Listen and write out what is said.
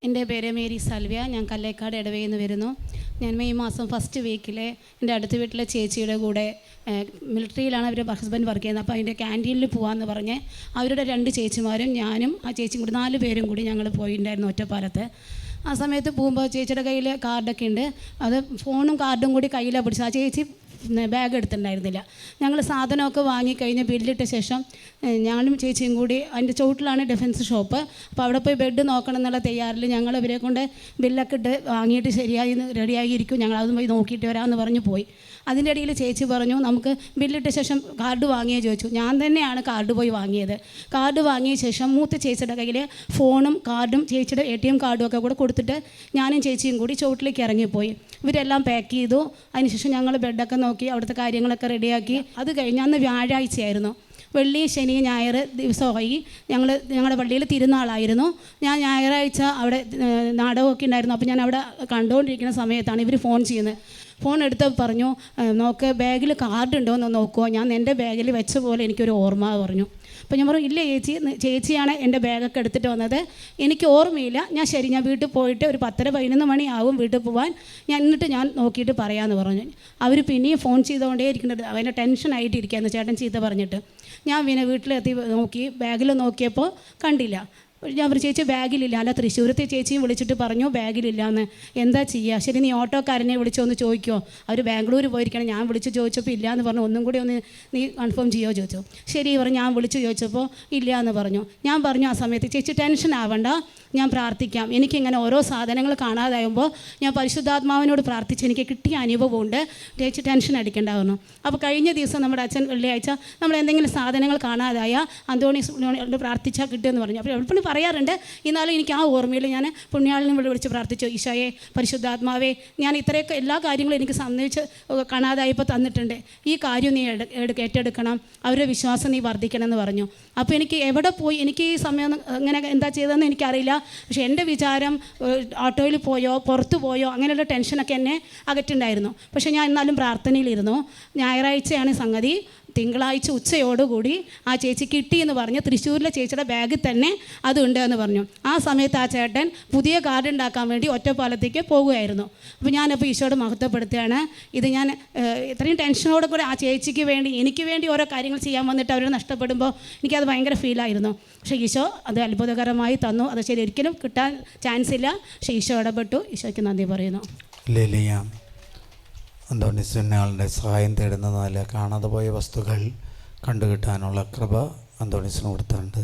എൻ്റെ പേര് മേരി സൽവ്യ. ഞാൻ കല്ലേക്കാട് ഇടവയിൽ നിന്ന് വരുന്നു. ഞാൻ മെയ് മാസം ഫസ്റ്റ് വീക്കിൽ എൻ്റെ അടുത്ത വീട്ടിലെ ചേച്ചിയുടെ കൂടെ മിലിറ്ററിയിലാണ് അവർ ഹസ്ബൻഡ് വർക്ക് ചെയ്യുന്നത്. അപ്പോൾ അതിൻ്റെ ക്യാൻറ്റീനിൽ പോകാമെന്ന് പറഞ്ഞ് അവരുടെ 2 ചേച്ചിമാരും ഞാനും ആ ചേച്ചിയും കൂടി 4 പേരും കൂടി ഞങ്ങൾ പോയിട്ടുണ്ടായിരുന്നു ഒറ്റപ്പാലത്ത്. ആ സമയത്ത് പോകുമ്പോൾ ചേച്ചിയുടെ കയ്യിൽ കാർഡൊക്കെ ഉണ്ട്. അത് ഫോണും കാർഡും കൂടി കയ്യിലാണ് പിടിച്ചത്. ആ ചേച്ചി ബാഗ് എടുത്തിട്ടുണ്ടായിരുന്നില്ല. ഞങ്ങൾ സാധനമൊക്കെ വാങ്ങിക്കഴിഞ്ഞ് ബില്ലിട്ട ശേഷം ഞാനും ചേച്ചിയും കൂടി അതിൻ്റെ ചുവട്ടിലാണ് ഡിഫൻസ് ഷോപ്പ്. അപ്പോൾ അവിടെ പോയി ബെഡ് നോക്കണം എന്നുള്ള തയ്യാറിൽ ഞങ്ങൾ ഇവരെ കൊണ്ട് ബില്ലൊക്കെ ഇട്ട് വാങ്ങിയിട്ട് ശരിയായി റെഡിയായിരിക്കും, ഞങ്ങൾ അതും പോയി നോക്കിയിട്ട് വരാമെന്ന് പറഞ്ഞ് പോയി. അതിൻ്റെ ഇടയിൽ ചേച്ചി പറഞ്ഞു നമുക്ക് ബില്ലിട്ട ശേഷം കാർഡ് വാങ്ങിയേ ചോദിച്ചു. ഞാൻ തന്നെയാണ് കാർഡ് പോയി വാങ്ങിയത്. കാർഡ് വാങ്ങിയ ശേഷം മൂത്ത ചേച്ചിയുടെ കയ്യിൽ ഫോണും കാർഡും ചേച്ചിയുടെ ATM കാർഡും ഒക്കെ കൂടെ കൊടുത്തിട്ട് ഞാനും ചേച്ചിയും കൂടി ചുവട്ടിലേക്ക് ഇറങ്ങിപ്പോയി. ഇവരെല്ലാം പാക്ക് ചെയ്തു. അതിനുശേഷം ഞങ്ങൾ ബെഡൊക്കെ നോക്കി അവിടുത്തെ കാര്യങ്ങളൊക്കെ റെഡിയാക്കി. അത് കഴിഞ്ഞ് അന്ന് വ്യാഴാഴ്ചയായിരുന്നു. വെള്ളി ശനി ഞായർ ദിവസമായി ഞങ്ങളുടെ പള്ളിയിൽ തിരുനാളായിരുന്നു. ഞാൻ ഞായറാഴ്ച അവിടെ നാടകമൊക്കെ ഉണ്ടായിരുന്നു. അപ്പോൾ ഞാൻ അവിടെ കണ്ടുകൊണ്ടിരിക്കുന്ന സമയത്താണ് ഇവർ ഫോൺ ചെയ്യുന്നത്. ഫോൺ എടുത്ത് പറഞ്ഞു നോക്ക് ബാഗിൽ കാർഡ് ഉണ്ടോ എന്ന് നോക്കുമോ. ഞാൻ എൻ്റെ ബാഗിൽ വെച്ച പോലെ എനിക്കൊരു ഓർമ്മ പറഞ്ഞു. അപ്പോൾ ഞാൻ പറഞ്ഞു ഇല്ല ചേച്ചിയാണ് എൻ്റെ ബാഗൊക്കെ എടുത്തിട്ട് വന്നത്, എനിക്ക് ഓർമ്മയില്ല. ഞാൻ വീട്ടിൽ പോയിട്ട് ഒരു 10-11 മണിയാവും വീട്ടിൽ പോകാൻ. എന്നിട്ട് ഞാൻ നോക്കിയിട്ട് പറയാമെന്ന് പറഞ്ഞു. അവർ പിന്നെയും ഫോൺ ചെയ്തുകൊണ്ടേ ഇരിക്കുന്നത്. അവനെ ടെൻഷനായിട്ട് ഇരിക്കുകയെന്ന് ചേട്ടൻ ചീത്ത പറഞ്ഞിട്ട്. ഞാൻ പിന്നെ വീട്ടിലെത്തി നോക്കി, ബാഗിൽ നോക്കിയപ്പോൾ കണ്ടില്ല. ഞാൻ പറഞ്ഞു ചേച്ചി ബാഗിലില്ല. അല്ല തൃശ്ശൂരത്തെ ചേച്ചിയും വിളിച്ചിട്ട് പറഞ്ഞു ബാഗിലില്ലയെന്ന്. എന്താ ചെയ്യുക? ശരി നീ ഓട്ടോക്കാരനെ വിളിച്ചോ ഒന്ന് ചോദിക്കുമോ, അവർ ബാംഗ്ലൂർ പോയിരിക്കണം. ഞാൻ വിളിച്ച് ചോദിച്ചപ്പോൾ ഇല്ല എന്ന് പറഞ്ഞു. ഒന്നും കൂടി ഒന്ന് നീ കൺഫേം ചെയ്യുമോ ചോദിച്ചു. ശരി പറഞ്ഞു. ഞാൻ വിളിച്ച് ചോദിച്ചപ്പോൾ ഇല്ല എന്ന് പറഞ്ഞു. ഞാൻ പറഞ്ഞു ആ സമയത്ത് ചേച്ചി ടെൻഷൻ ആവണ്ട, ഞാൻ പ്രാർത്ഥിക്കാം. എനിക്കിങ്ങനെ ഓരോ സാധനങ്ങൾ കാണാതാകുമ്പോൾ ഞാൻ പരിശുദ്ധാത്മാവിനോട് പ്രാർത്ഥിച്ച് എനിക്ക് കിട്ടിയ അനുഭവമുണ്ട്, ചേച്ചി ടെൻഷൻ അടിക്കേണ്ടാവുന്നു. അപ്പോൾ കഴിഞ്ഞ ദിവസം നമ്മുടെ അച്ഛൻ വെള്ളിയാഴ്ച നമ്മൾ എന്തെങ്കിലും സാധനങ്ങൾ കാണാതായ അന്തോണീസ് പ്രാർത്ഥിച്ചാൽ കിട്ടുമെന്ന് പറഞ്ഞു. അപ്പോൾ എളുപ്പം പറയാറുണ്ട്. എന്നാലും എനിക്ക് ആ ഓർമ്മയിൽ ഞാൻ പുണ്യാളിനെ വിളിച്ച് പ്രാർത്ഥിച്ചു. ഈശോയെ പരിശുദ്ധാത്മാവേ, ഞാൻ ഇത്രയൊക്കെ എല്ലാ കാര്യങ്ങളും എനിക്ക് സന്ദേശിച്ച് കാണാതായപ്പോൾ തന്നിട്ടുണ്ട്, ഈ കാര്യം നീ ഏറ്റെടുക്കണം, അവരുടെ വിശ്വാസം നീ വർദ്ധിക്കണം എന്ന് പറഞ്ഞു. അപ്പോൾ എനിക്ക് എവിടെ പോയി, എനിക്ക് ഈ സമയം ഇങ്ങനെ എന്താ ചെയ്തതെന്ന് എനിക്കറിയില്ല. പക്ഷേ എൻ്റെ വിചാരം ഓട്ടോയിൽ പോയോ പുറത്തു പോയോ അങ്ങനെയുള്ള ടെൻഷനൊക്കെ എന്നെ അകറ്റുണ്ടായിരുന്നു. പക്ഷേ ഞാൻ എന്നാലും പ്രാർത്ഥനയിലിരുന്നു. ഞായറാഴ്ചയാണ് സംഗതി. തിങ്കളാഴ്ച ഉച്ചയോടുകൂടി ആ ചേച്ചി കിട്ടിയെന്ന് പറഞ്ഞ് തൃശ്ശൂരിലെ ചേച്ചിയുടെ ബാഗിൽ തന്നെ അതുണ്ട് എന്ന് പറഞ്ഞു. ആ സമയത്ത് ആ ചേട്ടൻ പുതിയ കാർഡ് ഉണ്ടാക്കാൻ വേണ്ടി ഒറ്റപ്പാലത്തേക്ക് പോകുമായിരുന്നു. അപ്പോൾ ഞാനപ്പോൾ ഈശോയോട് മഹത്വപ്പെടുത്തുകയാണ്. ഇത് ഞാൻ ഇത്രയും ടെൻഷനോടെ കൂടെ ആ ചേച്ചിക്ക് വേണ്ടി എനിക്ക് വേണ്ടി ഓരോ കാര്യങ്ങൾ ചെയ്യാൻ വന്നിട്ട് അവർ നഷ്ടപ്പെടുമ്പോൾ എനിക്കത് ഭയങ്കര ഫീലായിരുന്നു. പക്ഷേ ഈശോ അത് അത്ഭുതകരമായി തന്നു. അത് ശരി ഒരിക്കലും കിട്ടാൻ ചാൻസ് ഇല്ല. പക്ഷേ ഈശോ ഇടപെട്ടു. ഈശോയ്ക്ക് നന്ദി പറയുന്നു. അന്തോണീസിനാളുടെ സഹായം തേടുന്നതിൽ കാണാതെ പോയ വസ്തുക്കൾ കണ്ടുകിട്ടാനുള്ള കൃപ അന്തോണീസിന് കൊടുത്തിട്ടുണ്ട്.